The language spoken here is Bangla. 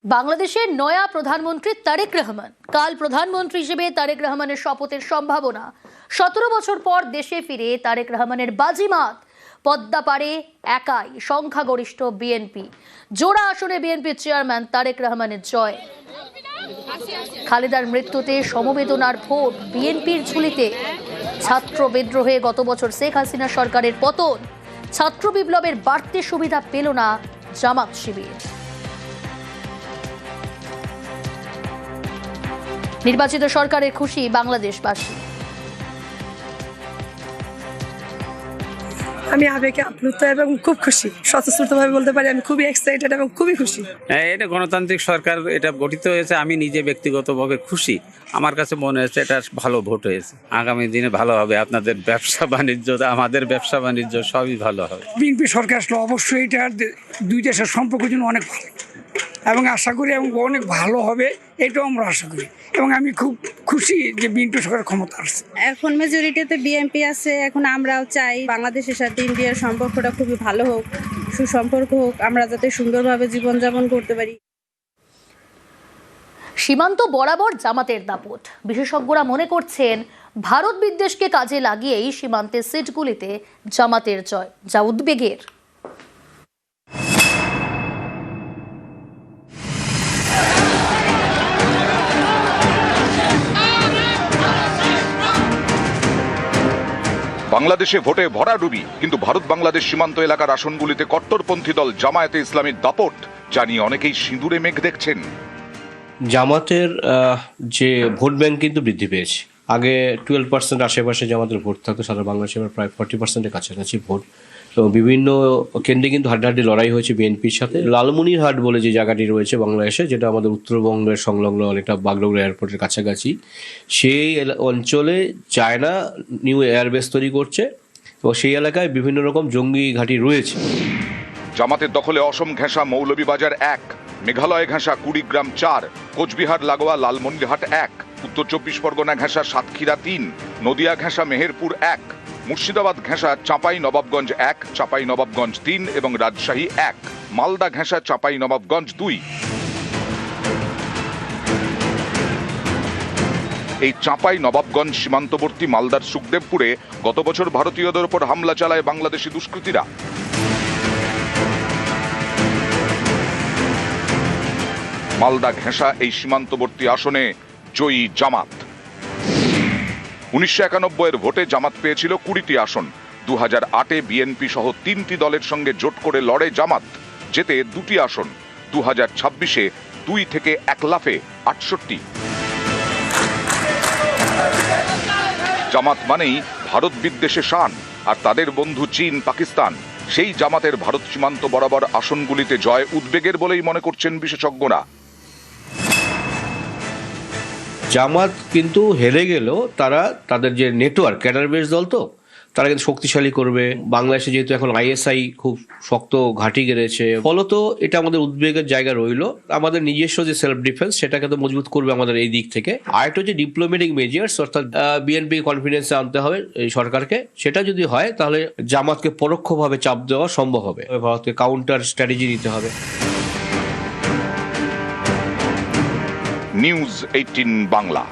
বাংলাদেশের নয়া প্রধানমন্ত্রী তারেক রহমান। কাল প্রধানমন্ত্রী হিসেবে তারেক রহমানের শপথের সম্ভাবনা। 17 বছর পর দেশে ফিরে তারেক রহমানের বাজিমাত। পদ্মা পারে একাই সংখ্যাগরিষ্ঠ বিএনপি। জোড়া আসনে বিএনপির চেয়ারম্যান তারেক রহমানের জয়। খালেদার মৃত্যুতে সমবেদনার ভোট বিএনপির ঝুলিতে। ছাত্র বিদ্রোহে গত বছর শেখ হাসিনা সরকারের পতন। ছাত্র বিপ্লবের বাড়তি সুবিধা পেল না জামাত শিবির। নির্বাচিত সরকারের খুশি বাংলাদেশবাসী। আমি আবেগে আপ্লুত এবং খুব খুশি। স্বতঃস্ফূর্তভাবে বলতে পারি আমি খুবই এক্সাইটেড এবং খুবই খুশি। এটা গণতান্ত্রিক সরকার এটা গঠিত হয়েছে, আমি নিজে ব্যক্তিগতভাবে খুশি। আমার কাছে মনে হচ্ছে এটা ভালো ভোট হয়েছে। আগামী দিনে ভালো হবে, আপনাদের ব্যবসা বাণিজ্য, আমাদের ব্যবসা বাণিজ্য সবই ভালো হবে। বিএনপি সরকার আসলে অবশ্যই এটা দুই দেশের সম্পর্কের জন্য অনেক ভালো এবং আশা করি এবং অনেক ভালো হবে, এটাও আমরা আশা করি। এবং আমি খুব খুশি যে বিএনপি সরকার ক্ষমতা আসছে। এখন মেজরিটিতে বিএনপি আছে। এখন আমরাও চাই বাংলাদেশের সাথে ইন্ডিয়ার সম্পর্কটা খুবই ভালো হোক, সুসম্পর্ক হোক, আমরা যাতে সুন্দরভাবে জীবনযাপন করতে পারি। সীমান্ত বরাবর জামাতের দাপট। বিশেষজ্ঞরা মনে করছেন ভারত বিদ্বেষকে কাজে লাগিয়েই সীমান্তের সিটগুলিতে জামাতের জয়, যা উদ্বেগের। বাংলাদেশে ভোটে ভরাডুবি, কিন্তু ভারত বাংলাদেশ সীমান্ত এলাকার আসনগুলিতে কট্টরপন্থী দল জামায়াতে ইসলামীর দাপট, যা নিয়ে অনেকেই সিঁদুরে মেঘ দেখছেন। জামাতের যে ভোট ব্যাংক কিন্তু বৃদ্ধি পেয়েছে। আগে 12% আশেপাশে জামাতের ভোট থাকতো, সারা বাংলাদেশে প্রায় 40%-এর কাছাকাছি ভোট। তো বিভিন্ন কেন্দ্রে কিন্তু হাড্ডাহাড্ডি লড়াই হয়েছে বিএনপির সাথে। লালমনিরহাট বলে যে জায়গাটি রয়েছে বাংলাদেশে, যেটা আমাদের উত্তরবঙ্গের সংলগ্ন অনেকটা বাগডোগরা এয়ারপোর্টের কাছাকাছি, সেই অঞ্চলে চায়না নিউ এয়ারবেস তৈরি করছে এবং সেই এলাকায় বিভিন্ন রকম জঙ্গি ঘাঁটি রয়েছে। জামাতের দখলে অসম ঘেঁষা মৌলভীবাজার 1, মেঘালয় ঘেঁষা কুড়িগ্রাম 4, কোচবিহার লাগোয়া লালমনিরহাট 1, উত্তর 24 পরগনা ঘেঁষা সাতক্ষীরা 3, নদিয়া ঘেঁষা মেহেরপুর 1, মুর্শিদাবাদ ঘেঁষা চাঁপাই নবাবগঞ্জ 1, চাঁপাই নবাবগঞ্জ 3 এবং রাজশাহী 1, মালদা ঘেঁষা চাঁপাই নবাবগঞ্জ 2। এই চাঁপাই নবাবগঞ্জ সীমান্তবর্তী মালদার সুখদেবপুরে গত বছর ভারতীয়দের উপর হামলা চালায় বাংলাদেশি দুষ্কৃতীরা। মালদা ঘেঁষা এই সীমান্তবর্তী আসনে জয়ী জামাত। 1991-এর ভোটে জামাত পেয়েছিল 20টি আসন। 2008-এ বিএনপি সহ 3টি দলের সঙ্গে জোট করে লড়ে জামাত, যেতে 2টি আসন। 2026-এ 2 থেকে 1 লাফে 68। জামাত মানেই ভারত বিদ্বেষে শান, আর তাদের বন্ধু চীন, পাকিস্তান। সেই জামাতের ভারত সীমান্ত বরাবর আসনগুলিতে জয় উদ্বেগের বলেই মনে করছেন বিশেষজ্ঞরা। জামাত কিন্তু হেরে গেলেও তারা তাদের যে নেটওয়ার্ক, ক্যাডার বেস দল, তো তারা কিন্তু শক্তিশালী করবে। বাংলাদেশে যেহেতু এখন আইএসআই খুব শক্ত ঘাঁটি গেড়েছে, ফলত এটা আমাদের উদ্বেগের জায়গা রইল। আমাদের নিজস্ব যে সেলফ ডিফেন্স, সেটাকে তো মজবুত করবে আমাদের এই দিক থেকে। আরেকটা হচ্ছে ডিপ্লোম্যাটিক মেজার্স, অর্থাৎ বিএনপি কনফিডেন্সে আনতে হবে এই সরকারকে। সেটা যদি হয় তাহলে জামাতকে পরোক্ষভাবে চাপ দেওয়া সম্ভব হবে। ভারতকে কাউন্টার স্ট্র্যাটেজি নিতে হবে। নিউজ 18 বাংলা।